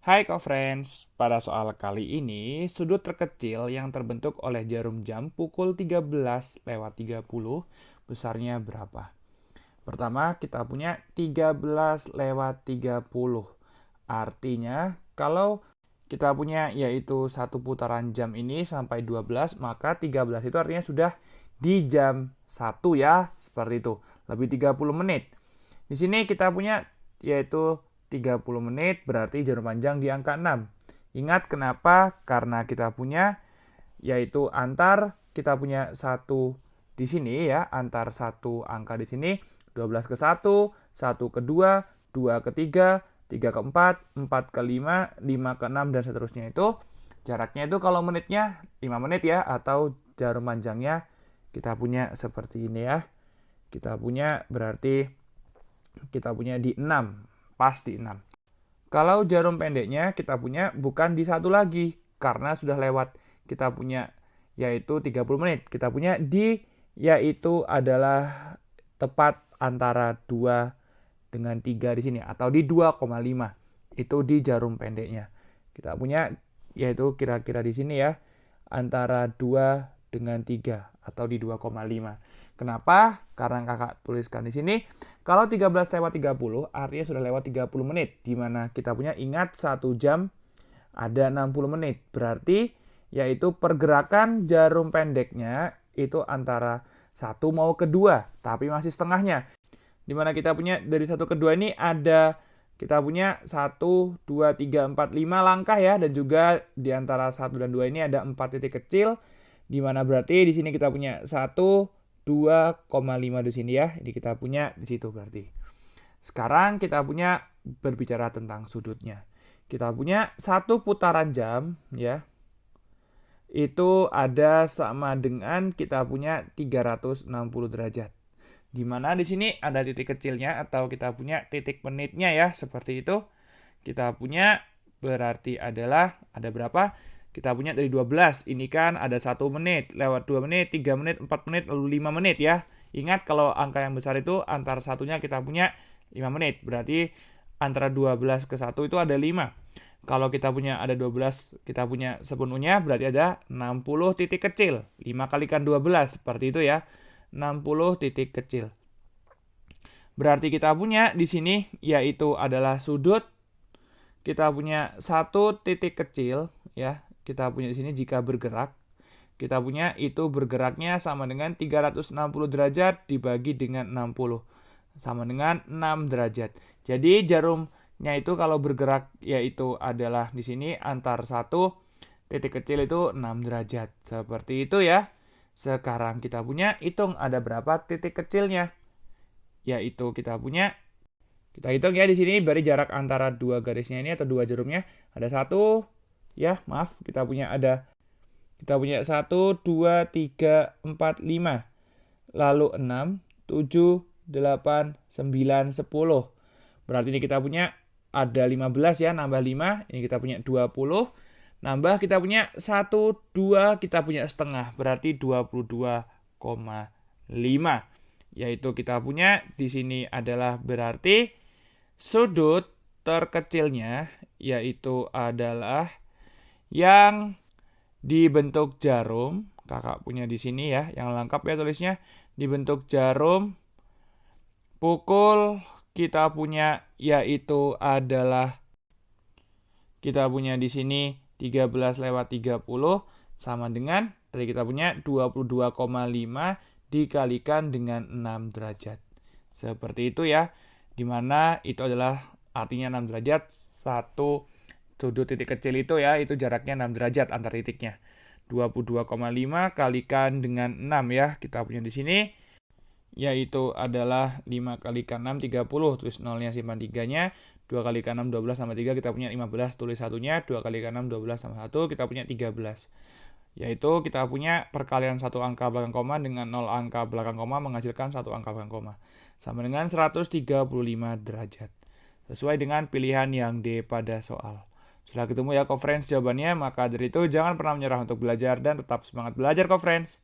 Hai co-friends, pada soal kali ini, sudut terkecil yang terbentuk oleh jarum jam pukul 13:30 besarnya berapa? Pertama, kita punya 13:30. Artinya, kalau kita punya yaitu satu putaran jam ini sampai 12, maka 13 itu artinya sudah di jam 1 ya, seperti itu. Lebih 30 menit. Di sini kita punya yaitu 30 menit berarti jarum panjang di angka 6. Ingat kenapa? Karena kita punya yaitu kita punya satu di sini ya, antar satu angka di sini 12 ke 1, 1 ke 2, 2 ke 3, 3 ke 4, 4 ke 5, 5 ke 6 dan seterusnya itu jaraknya itu kalau menitnya 5 menit ya atau jarum panjangnya kita punya seperti ini ya. Kita punya berarti kita punya di 6, pas di 6. Kalau jarum pendeknya kita punya bukan di satu lagi, karena sudah lewat kita punya yaitu 30 menit. Kita punya di yaitu adalah tepat antara 2 dengan 3 di sini atau di 2,5. Itu di jarum pendeknya. Kita punya yaitu kira-kira di sini ya antara 2 dengan 3 atau di 2,5. Kenapa? Karena kakak tuliskan di sini. Kalau 13:30 artinya sudah lewat 30 menit. Dimana kita punya ingat 1 jam ada 60 menit. Berarti yaitu pergerakan jarum pendeknya itu antara 1 mau ke 2. Tapi masih setengahnya. Dimana kita punya dari 1 ke 2 ini ada kita punya 1, 2, 3, 4, 5 langkah ya. Dan juga di antara 1 dan 2 ini ada 4 titik kecil. Dimana berarti di sini kita punya 1, 2,5 di sini ya. Ini kita punya di situ berarti. Sekarang kita punya berbicara tentang sudutnya. Kita punya satu putaran jam ya. Itu ada sama dengan kita punya 360 derajat. Di mana di sini ada titik kecilnya atau kita punya titik menitnya ya, seperti itu. Kita punya berarti adalah ada berapa? Kita punya dari 12. Ini kan ada 1 menit, lewat 2 menit, 3 menit, 4 menit, lalu 5 menit ya. Ingat kalau angka yang besar itu antara satunya kita punya 5 menit. Berarti antara 12 ke 1 itu ada 5. Kalau kita punya ada 12, kita punya sepenuhnya berarti ada 60 titik kecil. 5 kalikan 12 seperti itu ya. 60 titik kecil. Berarti kita punya di sini yaitu adalah sudut. Kita punya satu titik kecil ya. Kita punya di sini jika bergerak. Kita punya itu bergeraknya sama dengan 360 derajat dibagi dengan 60. Sama dengan 6 derajat. Jadi jarumnya itu kalau bergerak yaitu adalah di sini antar satu titik kecil itu 6 derajat. Seperti itu ya. Sekarang kita punya hitung ada berapa titik kecilnya. Yaitu kita hitung ya di sini beri jarak antara dua garisnya ini atau dua jarumnya ada satu ya maaf kita punya 1, 2, 3, 4, 5 lalu 6, 7, 8, 9, 10 berarti ini kita punya ada 15 ya nambah 5 ini kita punya 20 nambah kita punya 1, 2 kita punya setengah berarti 22,5 yaitu kita punya di sini adalah berarti sudut terkecilnya yaitu adalah yang dibentuk jarum. Kakak punya di sini ya, yang lengkap ya tulisnya. Dibentuk jarum pukul kita punya yaitu adalah kita punya di sini 13:30 sama dengan tadi kita punya 22,5 dikalikan dengan 6 derajat. Seperti itu ya. Dimana itu adalah artinya 6 derajat satu sudut titik kecil itu ya itu jaraknya 6 derajat antar titiknya 22,5 kalikan dengan 6 ya kita punya di sini yaitu adalah 5 kalikan 6 30 tulis nolnya simpan 3-nya 2 kalikan 6 12 sama 3 kita punya 15 tulis satunya 2 kalikan 6 12 sama 1 kita punya 13 yaitu kita punya perkalian satu angka belakang koma dengan 0 angka belakang koma menghasilkan satu angka belakang koma sama dengan 135 derajat sesuai dengan pilihan yang D pada soal. Sudah ketemu ya co-friends jawabannya, maka dari itu jangan pernah menyerah untuk belajar dan tetap semangat belajar co-friends.